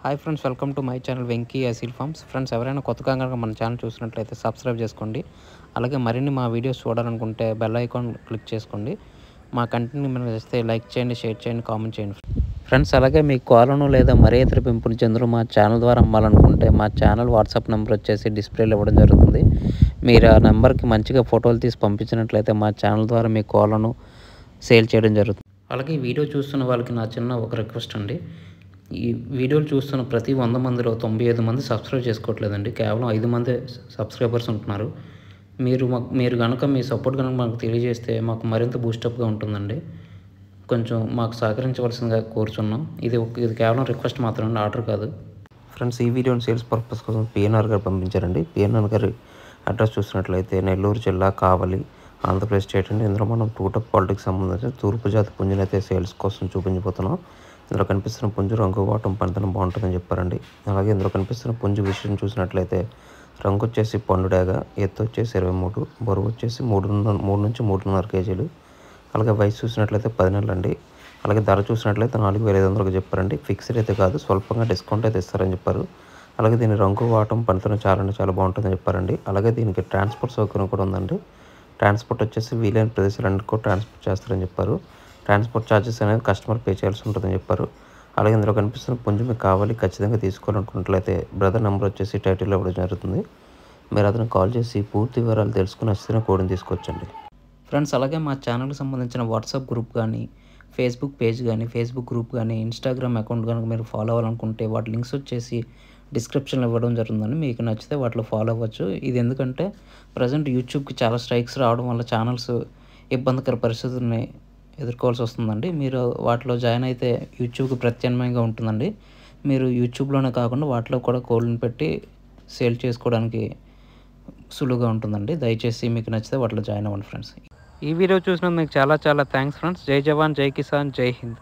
Hi friends, welcome to my channel Venky Aseel farms. Friends, ఎవరైనా కొత్తగా కనుక మన ఛానల్ చూసినట్లయితే సబ్స్క్రైబ్ చేసుకోండి. అలాగే మరిన్ని మా వీడియోస్ చూడాలనుకుంటే బెల్ ఐకాన్ క్లిక్ చేసుకోండి. మా కంటెంట్ మీరు చేస్తే లైక్ చేయండి, షేర్ చేయండి, కామెంట్ చేయండి. ఫ్రెండ్స్, అలాగే మీ కోలను లేదా మరే ఇతర పెంపుడు జంతువులు మా ఛానల్ ద్వారా అమ్మాలనుకుంటే మా ఛానల్ వాట్సాప్ నెంబర్ వచ్చేసి డిస్ప్లేలో ఇవ్వడం జరుగుతుంది. మీరు ఆ నెంబర్కి మంచిగా ఫోటోలు తీసి పంపించినట్లయితే మా ఛానల్ ద్వారా మీ కోలను సేల్ చేయడం జరుగుతుంది. అలాగే ఈ వీడియో చూస్తున్న వాళ్ళకి నా చిన్న ఒక రిక్వెస్ట్ అండి. ఈ వీడియోలు చూస్తున్న ప్రతి 100 మందిలో 95 మంది సబ్స్క్రైబ్ చేసుకోవట్లేదండి. కేవలం 5 మందే సబ్స్క్రైబర్స్ ఉంటున్నారు. మీరు కనుక మీ సపోర్ట్ కనుక మాకు తెలియజేస్తే మాకు మరింత బూస్టప్గా ఉంటుందండి. కొంచెం మాకు సహకరించవలసిందిగా కోరుచున్నాం. ఇది కేవలం రిక్వెస్ట్ మాత్రమే, ఆర్డర్ కాదు. ఫ్రెండ్స్, ఈ వీడియోని సేల్స్ పర్పస్ కోసం పిఎన్ఆర్ గారు పంపించారండి. పిఎన్ఆర్ గారి అడ్రస్ చూసినట్లయితే నెల్లూరు జిల్లా, కావలి, ఆంధ్రప్రదేశ్ స్టేట్ అండి. ఇందులో మనం టూటప్ క్వాలిటీకి సంబంధించిన తూర్పు జాతి పుంజునైతే సేల్స్ కోసం చూపించబోతున్నాం. ఇందులో కనిపిస్తున్న పుంజు రంగు, వాటం, పనితనం బాగుంటుందని చెప్పారండి. అలాగే ఇందులో కనిపిస్తున్న పుంజు విషయం చూసినట్లయితే రంగు వచ్చేసి పండుడాగా, ఎత్తు వచ్చేసి 23, బరువు వచ్చేసి 3 నుంచి 3.5 కేజీలు. అలాగే వయసు చూసినట్లయితే 10 నెలలు అండి. అలాగే ధర చూసినట్లయితే 4,500 చెప్పారండి. ఫిక్స్డ్ అయితే కాదు, స్వల్పంగా డిస్కౌంట్ అయితే ఇస్తారని చెప్పారు. అలాగే దీని రంగు, వాటం, పనితనం చాలా బాగుంటుందని చెప్పారండి. అలాగే దీనికి ట్రాన్స్పోర్ట్ సౌకర్యం కూడా ఉందండి. ట్రాన్స్పోర్ట్ వచ్చేసి వీలైన ప్రదేశాలన్నిటికీ ట్రాన్స్పోర్ట్ చేస్తారని చెప్పారు. ట్రాన్స్పోర్ట్ ఛార్జెస్ అనేది కస్టమర్ పే చేయాల్సి ఉంటుందని చెప్పారు. అలాగే ఇందులో కనిపిస్తున్న పుంజు మీకు కావాలి, ఖచ్చితంగా తీసుకోవాలనుకున్నట్లయితే బ్రదర్ నెంబర్ వచ్చేసి టైటిల్లో ఇవ్వడం జరుగుతుంది. మీరు అతను కాల్ చేసి పూర్తి వివరాలు తెలుసుకుని నచ్చిన కోడ్ని తీసుకొచ్చండి. ఫ్రెండ్స్, అలాగే మా ఛానల్కి సంబంధించిన వాట్సాప్ గ్రూప్ కానీ, ఫేస్బుక్ పేజ్ కానీ, ఫేస్బుక్ గ్రూప్ కానీ, ఇన్స్టాగ్రామ్ అకౌంట్ కనుక మీరు ఫాలో అవ్వాలనుకుంటే వాటి లింక్స్ వచ్చేసి డిస్క్రిప్షన్లో ఇవ్వడం జరుగుతుందండి. మీకు నచ్చితే వాటిలో ఫాలో అవ్వచ్చు. ఇది ఎందుకంటే ప్రజెంట్ యూట్యూబ్కి చాలా స్ట్రైక్స్ రావడం వల్ల ఛానల్స్ ఇబ్బందికర పరిస్థితుల్ని ఎదుర్కోవాల్సి వస్తుందండి. మీరు వాటిలో జాయిన్ అయితే యూట్యూబ్కి ప్రత్యామ్నాయంగా ఉంటుందండి. మీరు యూట్యూబ్లోనే కాకుండా వాటిలో కూడా కోళ్ళని పెట్టి సేల్ చేసుకోవడానికి సులువుగా ఉంటుందండి. దయచేసి మీకు నచ్చితే వాటిలో జాయిన్ అవ్వండి ఫ్రెండ్స్. ఈ వీడియో చూసినందుకు మీకు చాలా థ్యాంక్స్ ఫ్రెండ్స్. జై జవాన్, జై కిసాన్, జై హింద్.